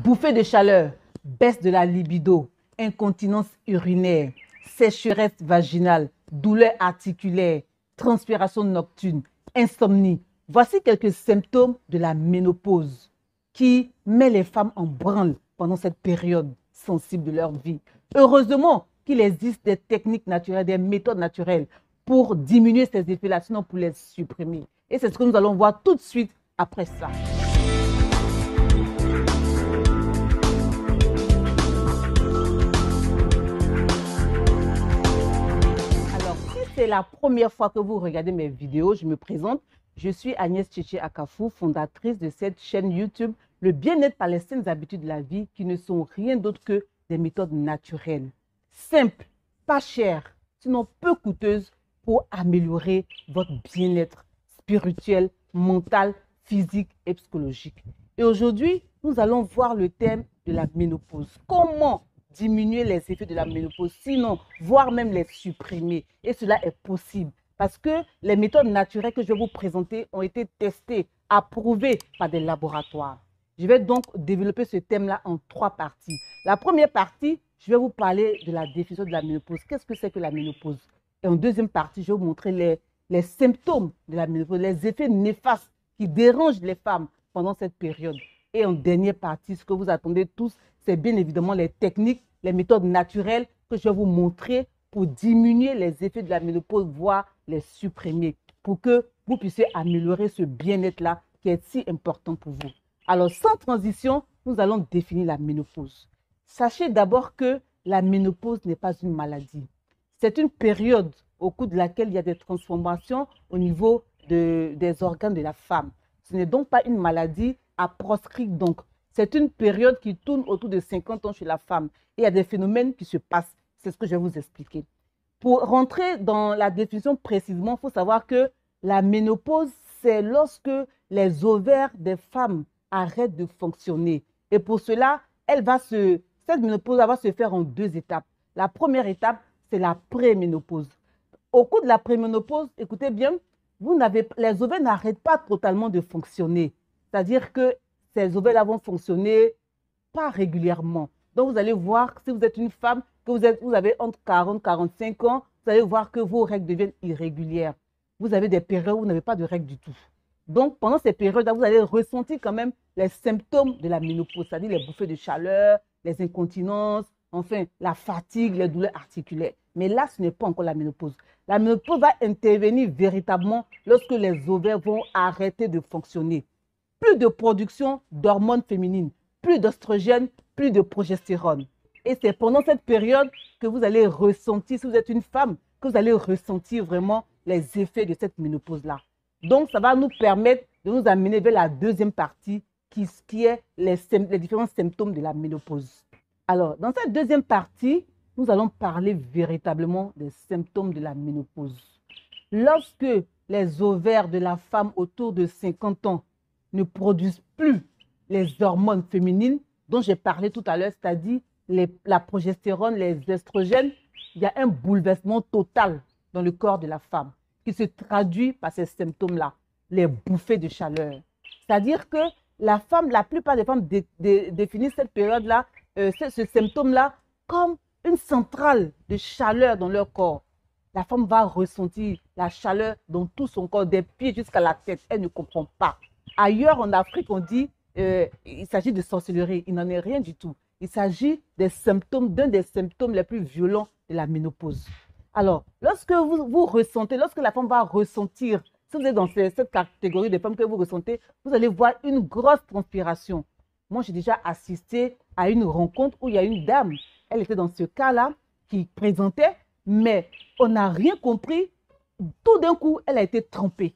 Bouffée de chaleur, baisse de la libido, incontinence urinaire, sécheresse vaginale, douleurs articulaires, transpiration nocturne, insomnie. Voici quelques symptômes de la ménopause qui met les femmes en branle pendant cette période sensible de leur vie. Heureusement qu'il existe des techniques naturelles, des méthodes naturelles pour diminuer ces effets-là, sinon pour les supprimer. Et c'est ce que nous allons voir tout de suite après ça. C'est la première fois que vous regardez mes vidéos, je me présente. Je suis Agnès Tchétché Akafou, fondatrice de cette chaîne YouTube, le bien-être par les saines habitudes de la vie, qui ne sont rien d'autre que des méthodes naturelles, simples, pas chères, sinon peu coûteuses pour améliorer votre bien-être spirituel, mental, physique et psychologique. Et aujourd'hui, nous allons voir le thème de la ménopause. Comment diminuer les effets de la ménopause, sinon, voire même les supprimer. Et cela est possible parce que les méthodes naturelles que je vais vous présenter ont été testées, approuvées par des laboratoires. Je vais donc développer ce thème-là en 3 parties. La première partie, je vais vous parler de la définition de la ménopause. Qu'est-ce que c'est que la ménopause? Et en deuxième partie, je vais vous montrer les symptômes de la ménopause, les effets néfastes qui dérangent les femmes pendant cette période. Et en dernière partie, ce que vous attendez tous, c'est bien évidemment les techniques, les méthodes naturelles que je vais vous montrer pour diminuer les effets de la ménopause, voire les supprimer, pour que vous puissiez améliorer ce bien-être-là qui est si important pour vous. Alors, sans transition, nous allons définir la ménopause. Sachez d'abord que la ménopause n'est pas une maladie. C'est une période au cours de laquelle il y a des transformations au niveau des organes de la femme. Ce n'est donc pas une maladie à proscrire donc. C'est une période qui tourne autour de 50 ans chez la femme. Et il y a des phénomènes qui se passent. C'est ce que je vais vous expliquer. Pour rentrer dans la définition précisément, il faut savoir que la ménopause, c'est lorsque les ovaires des femmes arrêtent de fonctionner. Et pour cela, cette ménopause va se faire en 2 étapes. La première étape, c'est la préménopause. Au cours de la préménopause, écoutez bien, les ovaires n'arrêtent pas totalement de fonctionner. C'est-à-dire que ces ovaires-là vont fonctionner pas régulièrement. Donc, vous allez voir, si vous êtes une femme, que vous avez entre 40 et 45 ans, vous allez voir que vos règles deviennent irrégulières. Vous avez des périodes où vous n'avez pas de règles du tout. Donc, pendant ces périodes-là, vous allez ressentir quand même les symptômes de la ménopause, c'est-à-dire les bouffées de chaleur, les incontinences, enfin, la fatigue, les douleurs articulaires. Mais là, ce n'est pas encore la ménopause. La ménopause va intervenir véritablement lorsque les ovaires vont arrêter de fonctionner. Plus de production d'hormones féminines, plus d'oestrogènes, plus de progestérone. Et c'est pendant cette période que vous allez ressentir, si vous êtes une femme, que vous allez ressentir vraiment les effets de cette ménopause-là. Donc, ça va nous permettre de nous amener vers la deuxième partie qui est les différents symptômes de la ménopause. Alors, dans cette deuxième partie, nous allons parler véritablement des symptômes de la ménopause. Lorsque les ovaires de la femme autour de 50 ans ne produisent plus les hormones féminines dont j'ai parlé tout à l'heure, c'est-à-dire la progestérone, les estrogènes, il y a un bouleversement total dans le corps de la femme qui se traduit par ces symptômes-là, les bouffées de chaleur. C'est-à-dire que la plupart des femmes définissent cette période-là, ce symptôme-là, comme une centrale de chaleur dans leur corps. La femme va ressentir la chaleur dans tout son corps, des pieds jusqu'à la tête. Elle ne comprend pas. Ailleurs en Afrique, on dit il s'agit de sorcellerie. Il n'en est rien du tout. Il s'agit d'un des symptômes les plus violents de la ménopause. Alors, lorsque lorsque la femme va ressentir, si vous êtes dans cette catégorie de femmes que vous ressentez, vous allez voir une grosse transpiration. Moi, j'ai déjà assisté à une rencontre où il y a une dame, elle était dans ce cas-là, qui présentait, mais on n'a rien compris. Tout d'un coup, elle a été trempée.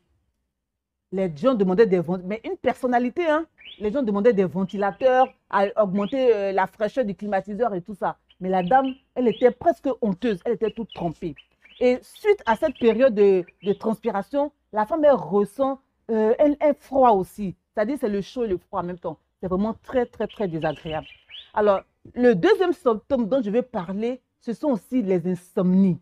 Les gens demandaient des ventilateurs, mais une personnalité, hein. Les gens demandaient des ventilateurs, à augmenter la fraîcheur du climatiseur et tout ça. Mais la dame, elle était presque honteuse, elle était toute trempée. Et suite à cette période de transpiration, la femme, elle ressent un froid aussi. C'est-à-dire c'est le chaud et le froid en même temps. C'est vraiment très, très, très désagréable. Alors, le deuxième symptôme dont je vais parler, ce sont aussi les insomnies.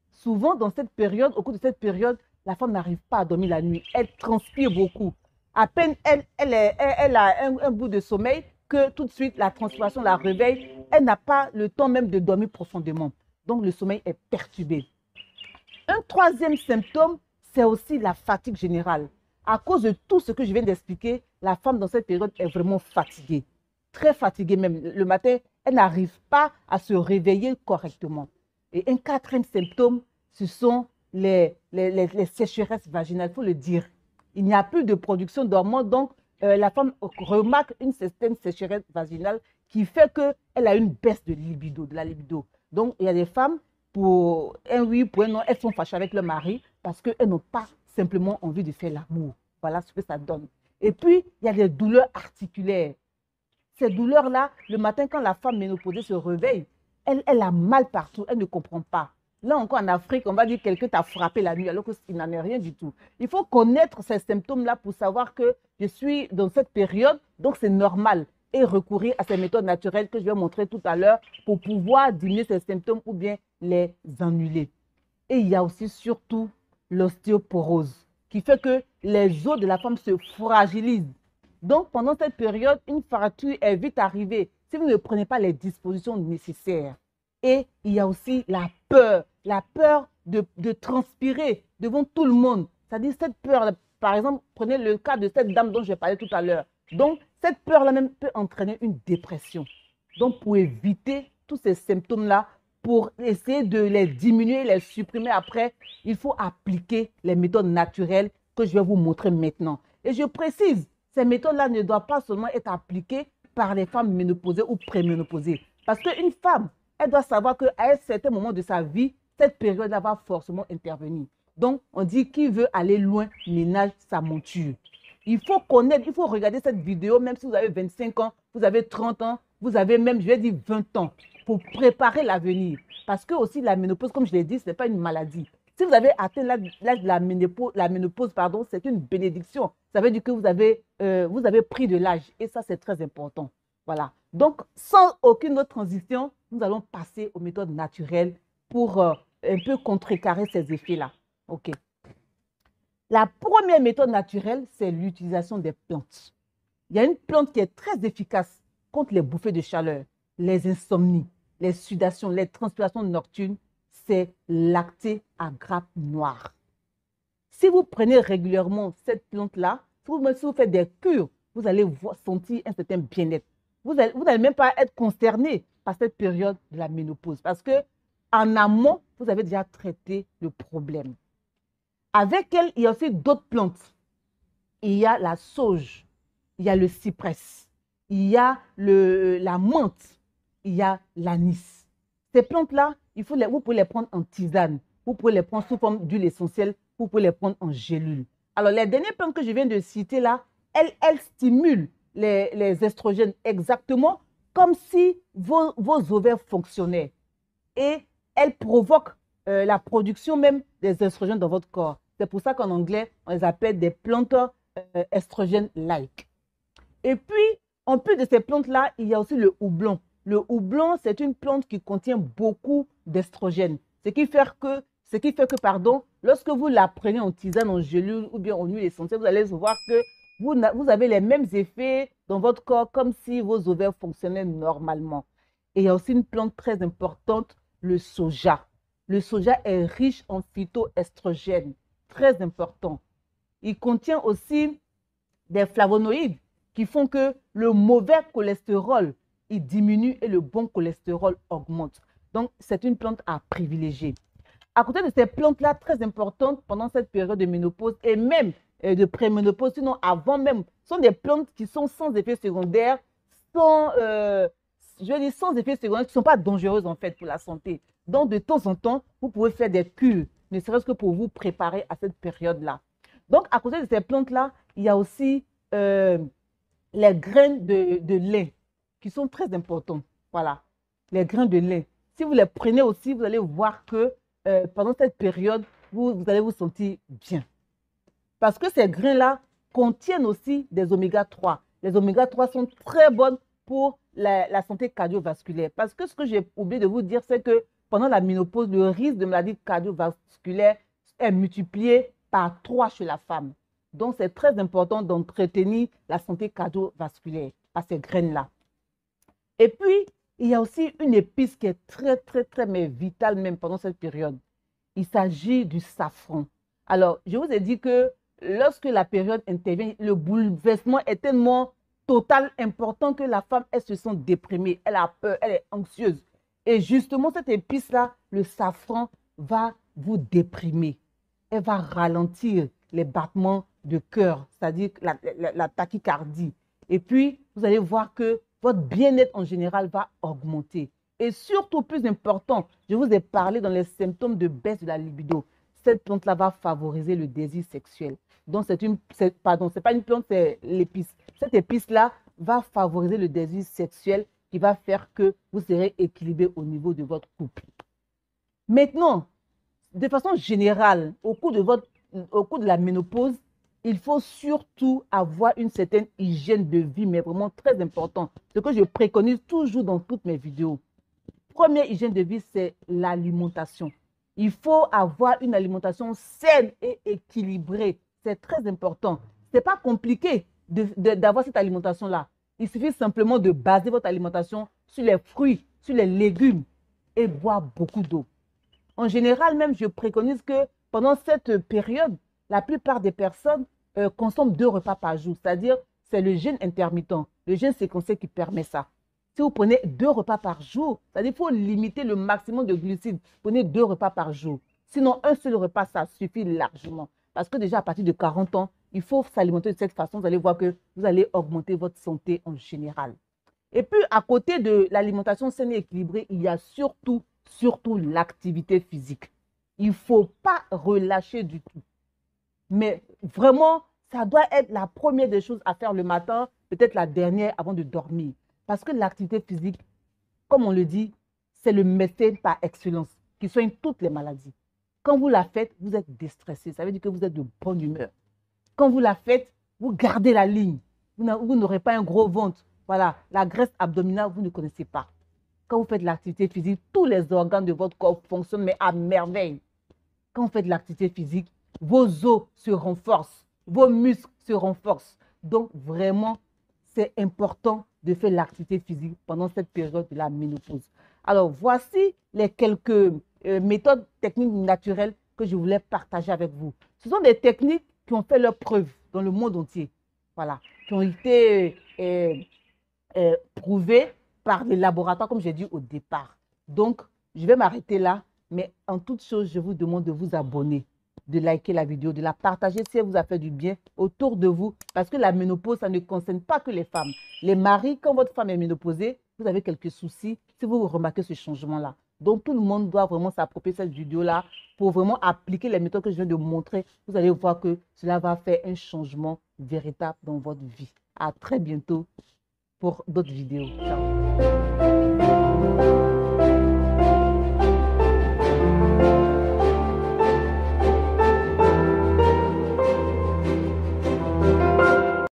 Souvent, dans cette période, au cours de cette période, la femme n'arrive pas à dormir la nuit. Elle transpire beaucoup. À peine elle a un bout de sommeil, que tout de suite, la transpiration la réveille. Elle n'a pas le temps même de dormir profondément. Donc, le sommeil est perturbé. Un troisième symptôme, c'est aussi la fatigue générale. À cause de tout ce que je viens d'expliquer, la femme dans cette période est vraiment fatiguée. Très fatiguée même. Le matin, elle n'arrive pas à se réveiller correctement. Et un quatrième symptôme, ce sont les sécheresses vaginales, il faut le dire. Il n'y a plus de production d'hormones, donc la femme remarque une certaine sécheresse vaginale qui fait qu'elle a une baisse de la libido. Donc, il y a des femmes, pour un oui, pour un non, elles sont fâchées avec leur mari parce qu'elles n'ont pas simplement envie de faire l'amour. Voilà ce que ça donne. Et puis, il y a des douleurs articulaires. Ces douleurs-là, le matin, quand la femme ménopausée se réveille, elle a mal partout, elle ne comprend pas. Là encore en Afrique, on va dire que quelqu'un t'a frappé la nuit alors qu'il n'en est rien du tout. Il faut connaître ces symptômes-là pour savoir que je suis dans cette période, donc c'est normal. Et recourir à ces méthodes naturelles que je vais montrer tout à l'heure pour pouvoir diminuer ces symptômes ou bien les annuler. Et il y a aussi surtout l'ostéoporose qui fait que les os de la femme se fragilisent. Donc, pendant cette période, une fracture est vite arrivée si vous ne prenez pas les dispositions nécessaires. Et il y a aussi la peur de transpirer devant tout le monde. C'est-à-dire cette peur, par exemple, prenez le cas de cette dame dont je parlais tout à l'heure. Donc, cette peur-là même peut entraîner une dépression. Donc, pour éviter tous ces symptômes-là, pour essayer de les diminuer, les supprimer après, il faut appliquer les méthodes naturelles que je vais vous montrer maintenant. Et je précise, ces méthodes-là ne doivent pas seulement être appliquées par les femmes ménopausées ou préménopausées. Parce qu'une femme, elle doit savoir qu'à un certain moment de sa vie, cette période-là va forcément intervenir. Donc, on dit qui veut aller loin, ménage sa monture. Il faut connaître, il faut regarder cette vidéo, même si vous avez 25 ans, vous avez 30 ans, vous avez même, je vais dire, 20 ans, pour préparer l'avenir. Parce que aussi, la ménopause, comme je l'ai dit, ce n'est pas une maladie. Si vous avez atteint l'âge de la ménopause, pardon, c'est une bénédiction. Ça veut dire que vous avez pris de l'âge et ça, c'est très important. Voilà. Donc, sans aucune autre transition, nous allons passer aux méthodes naturelles pour un peu contrecarrer ces effets-là. OK. La première méthode naturelle, c'est l'utilisation des plantes. Il y a une plante qui est très efficace contre les bouffées de chaleur, les insomnies, les sudations, les transpirations nocturnes, c'est lacté à grappe noire. Si vous prenez régulièrement cette plante-là, si vous faites des cures, vous allez sentir un certain bien-être. Vous n'allez même pas être concerné par cette période de la ménopause parce qu'en amont, vous avez déjà traité le problème. Avec elle, il y a aussi d'autres plantes. Il y a la sauge, il y a le cyprès, il y a la menthe, il y a l'anis. Ces plantes-là, vous pouvez les prendre en tisane, vous pouvez les prendre sous forme d'huile essentielle, vous pouvez les prendre en gélule. Alors, les dernières plantes que je viens de citer là, elles stimulent les estrogènes exactement comme si vos ovaires fonctionnaient. Et elles provoquent la production même des estrogènes dans votre corps. C'est pour ça qu'en anglais, on les appelle des plantes estrogènes-like. Et puis, en plus de ces plantes-là, il y a aussi le houblon. Le houblon, c'est une plante qui contient beaucoup d'estrogènes. Ce qui fait que, lorsque vous la prenez en tisane, en gélule ou bien en huile essentielle, vous allez voir que vous avez les mêmes effets dans votre corps comme si vos ovaires fonctionnaient normalement. Et il y a aussi une plante très importante, le soja. Le soja est riche en phytoestrogènes, très important. Il contient aussi des flavonoïdes qui font que le mauvais cholestérol, il diminue et le bon cholestérol augmente. Donc, c'est une plante à privilégier. À côté de ces plantes-là, très importantes pendant cette période de ménopause et même de préménopause, sinon avant même, sont des plantes qui sont sans effet secondaire, sans effet secondaire, qui ne sont pas dangereuses en fait pour la santé. Donc, de temps en temps, vous pouvez faire des cures, ne serait-ce que pour vous préparer à cette période-là. Donc, à côté de ces plantes-là, il y a aussi les graines de lin qui sont très importants. Voilà, les grains de lin. Si vous les prenez aussi, vous allez voir que pendant cette période, vous allez vous sentir bien. Parce que ces grains-là contiennent aussi des oméga 3. Les oméga 3 sont très bonnes pour la santé cardiovasculaire. Parce que ce que j'ai oublié de vous dire, c'est que pendant la ménopause, le risque de maladie cardiovasculaire est multiplié par 3 chez la femme. Donc, c'est très important d'entretenir la santé cardiovasculaire par ces graines-là. Et puis, il y a aussi une épice qui est très, mais vitale même pendant cette période. Il s'agit du safran. Alors, je vous ai dit que lorsque la période intervient, le bouleversement est tellement total, important que la femme, elle se sent déprimée, elle a peur, elle est anxieuse. Et justement, cette épice-là, le safran, va vous déprimer. Elle va ralentir les battements de cœur, c'est-à-dire la tachycardie. Et puis, vous allez voir que votre bien-être en général va augmenter. Et surtout, plus important, je vous ai parlé dans les symptômes de baisse de la libido. Cette plante-là va favoriser le désir sexuel. Donc, c'est pas une plante, c'est l'épice. Cette épice-là va favoriser le désir sexuel qui va faire que vous serez équilibré au niveau de votre couple. Maintenant, de façon générale, au cours de la ménopause, il faut surtout avoir une certaine hygiène de vie, mais vraiment très important. Ce que je préconise toujours dans toutes mes vidéos. Première hygiène de vie, c'est l'alimentation. Il faut avoir une alimentation saine et équilibrée. C'est très important. Ce n'est pas compliqué d'avoir cette alimentation-là. Il suffit simplement de baser votre alimentation sur les fruits, sur les légumes et boire beaucoup d'eau. En général, même, je préconise que pendant cette période, la plupart des personnes consomment 2 repas par jour. C'est-à-dire, c'est le jeûne intermittent. Le jeûne séquencé qui permet ça. Si vous prenez 2 repas par jour, c'est-à-dire qu'il faut limiter le maximum de glucides. Prenez 2 repas par jour. Sinon, un seul repas, ça suffit largement. Parce que déjà, à partir de 40 ans, il faut s'alimenter de cette façon. Vous allez voir que vous allez augmenter votre santé en général. Et puis, à côté de l'alimentation saine et équilibrée, il y a surtout l'activité physique. Il ne faut pas relâcher du tout. Mais vraiment, ça doit être la première des choses à faire le matin, peut-être la dernière avant de dormir. Parce que l'activité physique, comme on le dit, c'est le médecin par excellence qui soigne toutes les maladies. Quand vous la faites, vous êtes déstressé. Ça veut dire que vous êtes de bonne humeur. Quand vous la faites, vous gardez la ligne. Vous n'aurez pas un gros ventre. Voilà, la graisse abdominale, vous ne connaissez pas. Quand vous faites l'activité physique, tous les organes de votre corps fonctionnent, mais à merveille. Quand vous faites l'activité physique, vos os se renforcent, vos muscles se renforcent. Donc, vraiment, c'est important de faire l'activité physique pendant cette période de la ménopause. Alors, voici les quelques méthodes techniques naturelles que je voulais partager avec vous. Ce sont des techniques qui ont fait leur preuve dans le monde entier. Voilà, qui ont été prouvées par les laboratoires, comme j'ai dit au départ. Donc, je vais m'arrêter là, mais en toute chose, je vous demande de vous abonner, de liker la vidéo, de la partager si elle vous a fait du bien autour de vous, parce que la ménopause, ça ne concerne pas que les femmes. Les maris, quand votre femme est ménopausée, vous avez quelques soucis si vous remarquez ce changement-là. Donc, tout le monde doit vraiment s'approprier cette vidéo-là pour vraiment appliquer les méthodes que je viens de montrer. Vous allez voir que cela va faire un changement véritable dans votre vie. À très bientôt pour d'autres vidéos. Ciao.